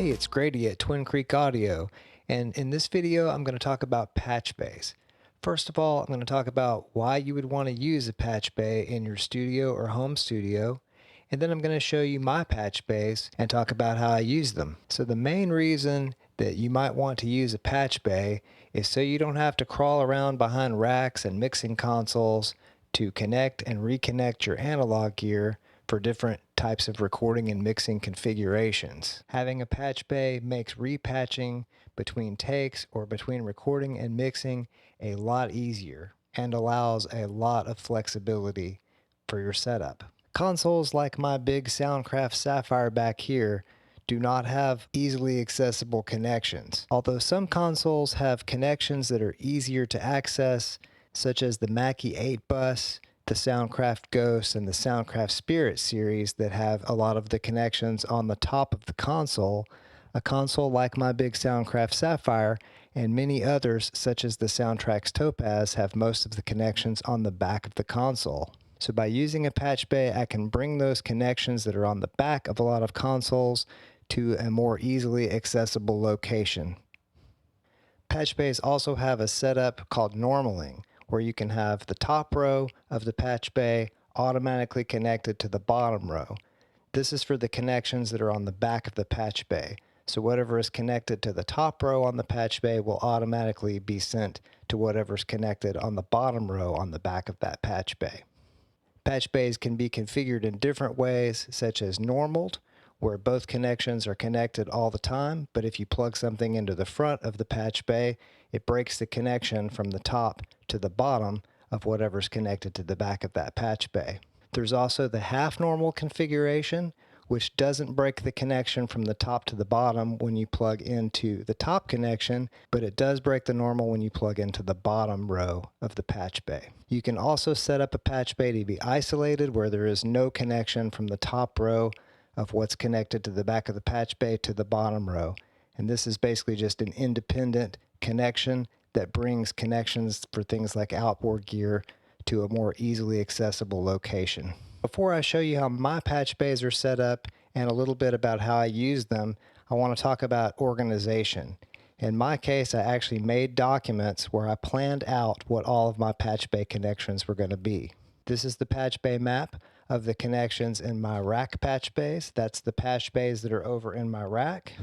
Hey, it's Grady at Twin Creek Audio, and in this video I'm going to talk about Patchbays. First of all, I'm going to talk about why you would want to use a Patchbay in your studio or home studio, and then I'm going to show you my Patchbays and talk about how I use them. So the main reason that you might want to use a Patchbay is so you don't have to crawl around behind racks and mixing consoles to connect and reconnect your analog gear for different types of recording and mixing configurations. Having a patch bay makes repatching between takes or between recording and mixing a lot easier and allows a lot of flexibility for your setup. Consoles like my big Soundcraft Sapphire back here do not have easily accessible connections. Although some consoles have connections that are easier to access, such as the Mackie 8 bus, the Soundcraft Ghost, and the Soundcraft Spirit series that have a lot of the connections on the top of the console, a console like my big Soundcraft Sapphire and many others such as the Soundtrax Topaz have most of the connections on the back of the console. So by using a patch bay, I can bring those connections that are on the back of a lot of consoles to a more easily accessible location. Patch bays also have a setup called normaling, where you can have the top row of the patch bay automatically connected to the bottom row. This is for the connections that are on the back of the patch bay. So whatever is connected to the top row on the patch bay will automatically be sent to whatever's connected on the bottom row on the back of that patch bay. Patch bays can be configured in different ways, such as Noramalled, where both connections are connected all the time, but if you plug something into the front of the patch bay, it breaks the connection from the top to the bottom of whatever's connected to the back of that patch bay. There's also the half normal configuration, which doesn't break the connection from the top to the bottom when you plug into the top connection, but it does break the normal when you plug into the bottom row of the patch bay. You can also set up a patch bay to be isolated where there is no connection from the top row of what's connected to the back of the patch bay to the bottom row. And this is basically just an independent connection that brings connections for things like outboard gear to a more easily accessible location. Before I show you how my patch bays are set up and a little bit about how I use them, I want to talk about organization. In my case, I actually made documents where I planned out what all of my patch bay connections were going to be. This is the patch bay map of the connections in my rack patch bays. That's the patch bays that are over in my rack.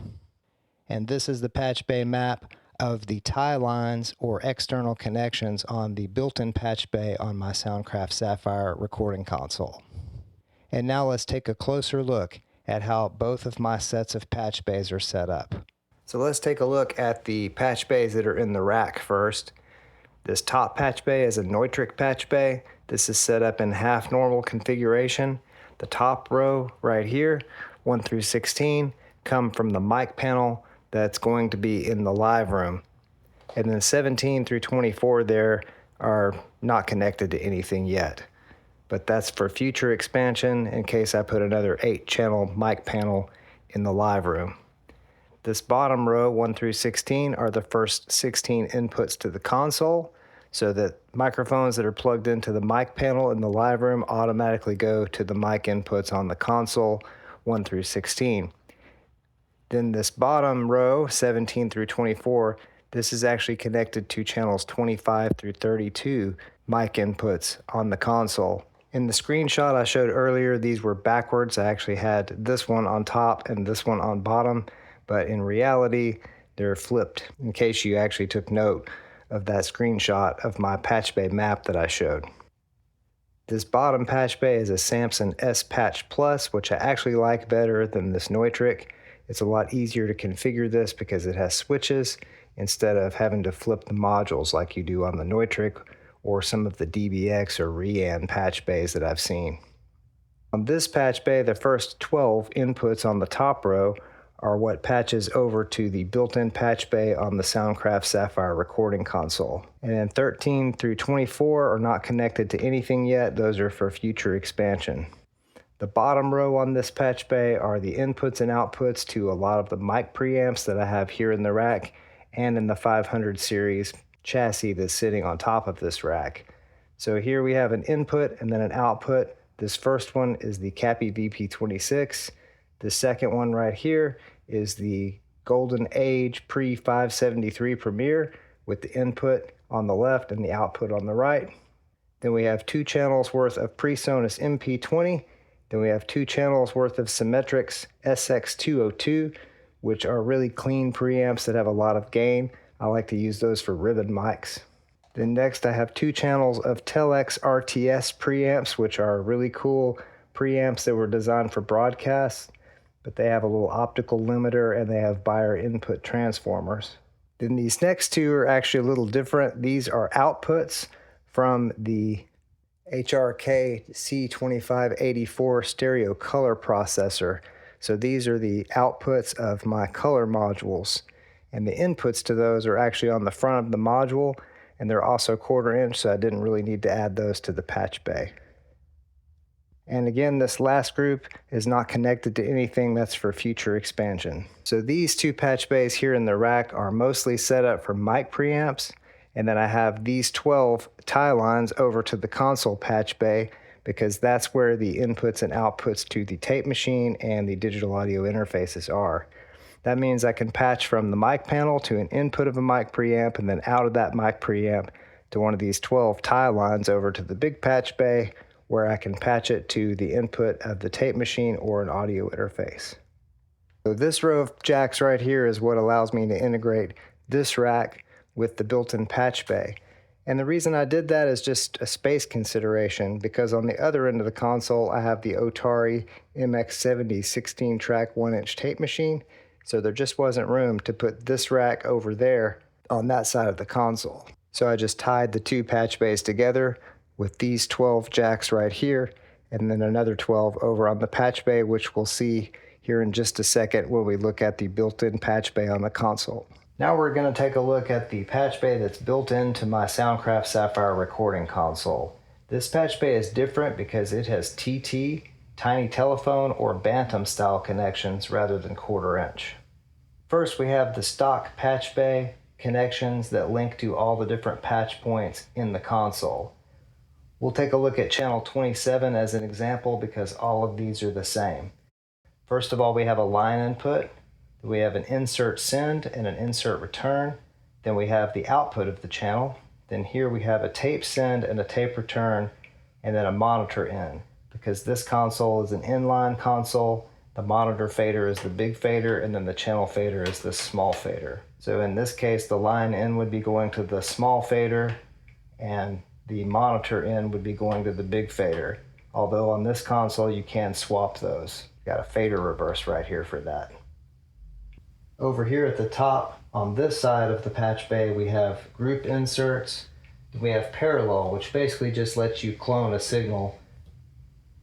And this is the patch bay map of the tie lines or external connections on the built-in patch bay on my Soundcraft Sapphire recording console. And now let's take a closer look at how both of my sets of patch bays are set up. So let's take a look at the patch bays that are in the rack first. This top patch bay is a Neutrik patch bay. This is set up in half normal configuration. The top row right here, 1 through 16, come from the mic panel that's going to be in the live room. And then 17 through 24 there are not connected to anything yet. But that's for future expansion in case I put another 8-channel mic panel in the live room. This bottom row, 1 through 16, are the first 16 inputs to the console, so that microphones that are plugged into the mic panel in the live room automatically go to the mic inputs on the console, 1 through 16. Then this bottom row, 17 through 24, this is actually connected to channels 25 through 32 mic inputs on the console. In the screenshot I showed earlier, these were backwards. I actually had this one on top and this one on bottom, but in reality, they're flipped in case you actually took note of that screenshot of my patch bay map that I showed. This bottom patch bay is a Samson S Patch Plus, which I actually like better than this Neutrik. It's a lot easier to configure this because it has switches instead of having to flip the modules like you do on the Neutrik or some of the DBX or Rian patch bays that I've seen. On this patch bay, the first 12 inputs on the top row are what patches over to the built-in patch bay on the Soundcraft Sapphire recording console. And then 13 through 24 are not connected to anything yet. Those are for future expansion. The bottom row on this patch bay are the inputs and outputs to a lot of the mic preamps that I have here in the rack and in the 500 series chassis that's sitting on top of this rack. So here we have an input and then an output. This first one is the Cappy VP26. The second one right here is the Golden Age Pre-573 Premiere with the input on the left and the output on the right. Then we have 2 channels worth of PreSonus MP20. Then we have 2 channels worth of Symmetrix SX202, which are really clean preamps that have a lot of gain. I like to use those for ribbon mics. Then next I have 2 channels of Telex RTS preamps, which are really cool preamps that were designed for broadcasts, but they have a little optical limiter and they have Bayer input transformers. Then these next 2 are actually a little different. These are outputs from the HRK C2584 stereo color processor. So these are the outputs of my color modules, and the inputs to those are actually on the front of the module, and they're also 1/4 inch, so I didn't really need to add those to the patch bay. And again, this last group is not connected to anything that's for future expansion. So these 2 patch bays here in the rack are mostly set up for mic preamps, and then I have these 12 tie lines over to the console patch bay because that's where the inputs and outputs to the tape machine and the digital audio interfaces are. That means I can patch from the mic panel to an input of a mic preamp, and then out of that mic preamp to one of these 12 tie lines over to the big patch bay, where I can patch it to the input of the tape machine or an audio interface. So this row of jacks right here is what allows me to integrate this rack with the built-in patch bay. And the reason I did that is just a space consideration, because on the other end of the console I have the Otari MX70 16-track 1-inch tape machine, so there just wasn't room to put this rack over there on that side of the console. So I just tied the 2 patch bays together with these 12 jacks right here, and then another 12 over on the patch bay, which we'll see here in just a second when we look at the built-in patch bay on the console. Now we're going to take a look at the patch bay that's built into my Soundcraft Sapphire recording console. This patch bay is different because it has TT, tiny telephone, or Bantam style connections rather than 1/4 inch. First we have the stock patch bay connections that link to all the different patch points in the console. We'll take a look at channel 27 as an example because all of these are the same. First of all, we have a line input, we have an insert send and an insert return, then we have the output of the channel, then here we have a tape send and a tape return, and then a monitor in. Because this console is an inline console, the monitor fader is the big fader, and then the channel fader is the small fader. So in this case, the line in would be going to the small fader, and the monitor in would be going to the big fader. Although on this console you can swap those. Got a fader reverse right here for that. Over here at the top, on this side of the patch bay, we have group inserts. We have parallel, which basically just lets you clone a signal.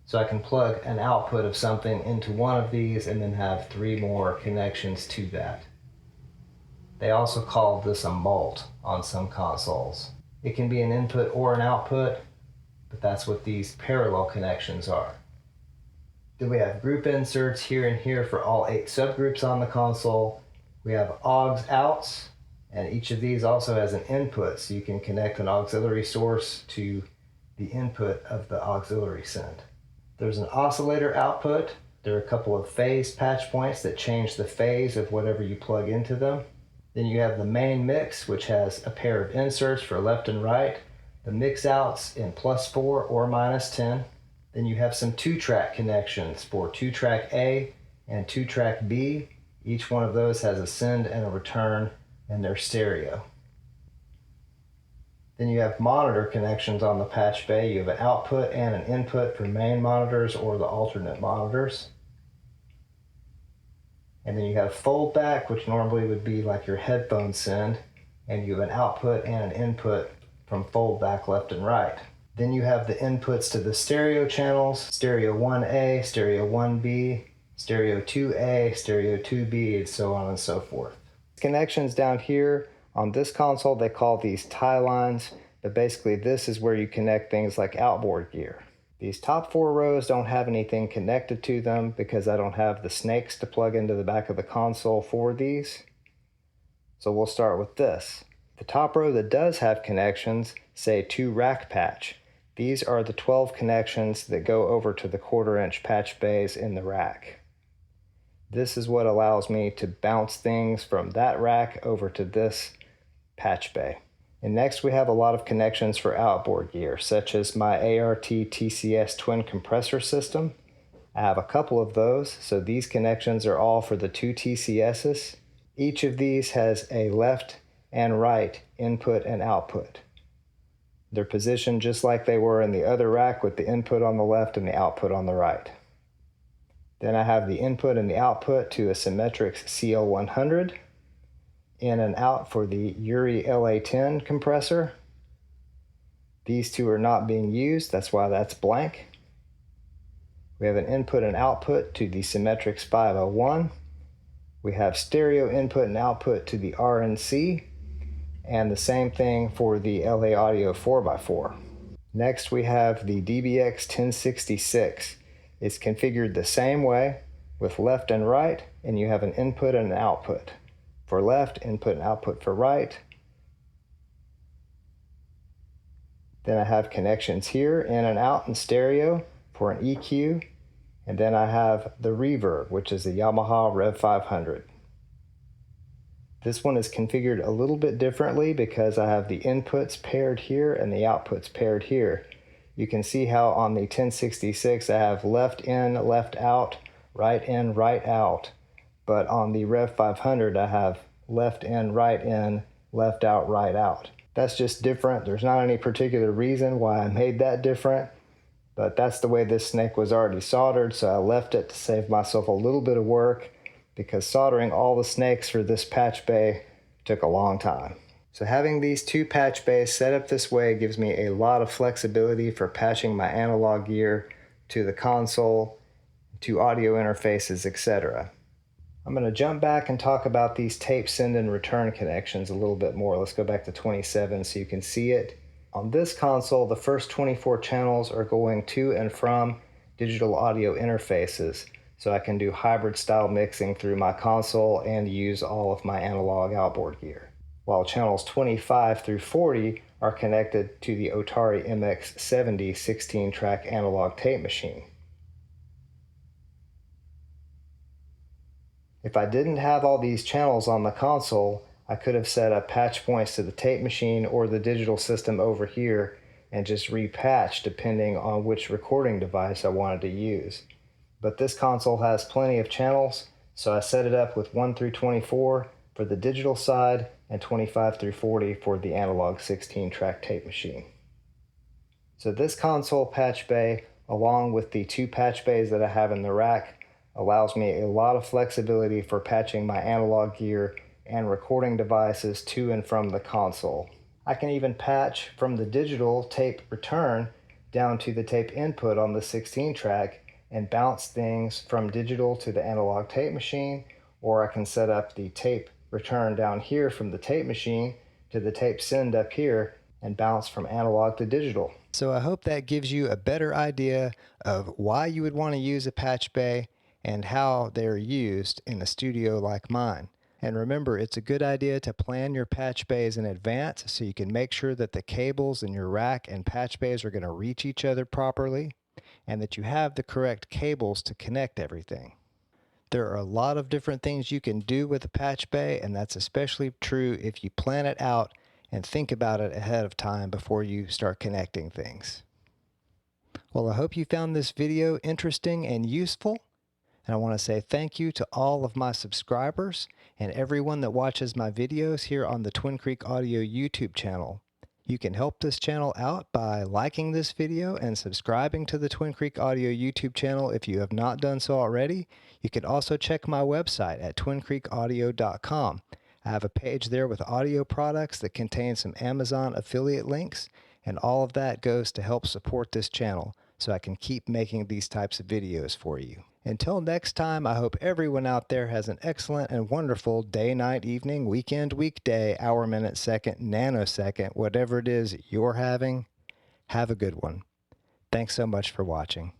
So I can plug an output of something into one of these and then have 3 more connections to that. They also call this a mult on some consoles. It can be an input or an output, but that's what these parallel connections are. Then we have group inserts here and here for all 8 subgroups on the console. We have aux outs, and each of these also has an input, so you can connect an auxiliary source to the input of the auxiliary send. There's an oscillator output. There are a couple of phase patch points that change the phase of whatever you plug into them. Then you have the main mix, which has a pair of inserts for left and right, the mix outs in +4 or -10. Then you have some 2-track connections for 2-track A and 2-track B. Each one of those has a send and a return, and they're stereo. Then you have monitor connections on the patch bay. You have an output and an input for main monitors or the alternate monitors. And then you have fold back, which normally would be like your headphone send, and you have an output and an input from fold back left and right. Then you have the inputs to the stereo channels, stereo 1A, stereo 1B, stereo 2A, stereo 2B, and so on and so forth. Connections down here on this console, they call these tie lines, but basically this is where you connect things like outboard gear. These top 4 rows don't have anything connected to them because I don't have the snakes to plug into the back of the console for these. So we'll start with this. The top row that does have connections say to rack patch. These are the 12 connections that go over to the 1/4 inch patch bays in the rack. This is what allows me to bounce things from that rack over to this patch bay. And next we have a lot of connections for outboard gear, such as my ART TCS twin compressor system. I have a couple of those, so these connections are all for the two TCSs. Each of these has a left and right input and output. They're positioned just like they were in the other rack, with the input on the left and the output on the right. Then I have the input and the output to a Symmetrix CL100, in and out for the Uri LA10 compressor. These two are not being used, that's why that's blank. We have an input and output to the Symmetrix 501. We have stereo input and output to the RNC, and the same thing for the LA Audio 4x4. Next we have the DBX 1066. It's configured the same way with left and right, and you have an input and an output. For left, input and output for right. Then I have connections here, in and out and stereo for an EQ. And then I have the reverb, which is the Yamaha Rev 500. This one is configured a little bit differently because I have the inputs paired here and the outputs paired here. You can see how on the 1066 I have left in, left out, right in, right out. But on the Rev 500 I have left in, left out, right out. That's just different. There's not any particular reason why I made that different, but that's the way this snake was already soldered, so I left it to save myself a little bit of work, because soldering all the snakes for this patch bay took a long time. So having these two patch bays set up this way gives me a lot of flexibility for patching my analog gear to the console, to audio interfaces, etc. I'm going to jump back and talk about these tape send and return connections a little bit more. Let's go back to 27 so you can see it. On this console, the first 24 channels are going to and from digital audio interfaces, so I can do hybrid style mixing through my console and use all of my analog outboard gear. While channels 25 through 40 are connected to the Otari MX70 16-track analog tape machine. If I didn't have all these channels on the console, I could have set up patch points to the tape machine or the digital system over here and just repatch depending on which recording device I wanted to use. But this console has plenty of channels, so I set it up with 1 through 24 for the digital side and 25 through 40 for the analog 16-track tape machine. So this console patch bay, along with the two patch bays that I have in the rack, allows me a lot of flexibility for patching my analog gear and recording devices to and from the console. I can even patch from the digital tape return down to the tape input on the 16-track and bounce things from digital to the analog tape machine, or I can set up the tape return down here from the tape machine to the tape send up here and bounce from analog to digital. So I hope that gives you a better idea of why you would want to use a patch bay and how they're used in a studio like mine. And remember, it's a good idea to plan your patch bays in advance so you can make sure that the cables in your rack and patch bays are going to reach each other properly, and that you have the correct cables to connect everything. There are a lot of different things you can do with a patch bay, and that's especially true if you plan it out and think about it ahead of time before you start connecting things. Well, I hope you found this video interesting and useful, and I want to say thank you to all of my subscribers and everyone that watches my videos here on the Twin Creek Audio YouTube channel. You can help this channel out by liking this video and subscribing to the Twin Creek Audio YouTube channel if you have not done so already. You can also check my website at twincreekaudio.com. I have a page there with audio products that contain some Amazon affiliate links, and all of that goes to help support this channel so I can keep making these types of videos for you. Until next time, I hope everyone out there has an excellent and wonderful day, night, evening, weekend, weekday, hour, minute, second, nanosecond, whatever it is you're having. Have a good one. Thanks so much for watching.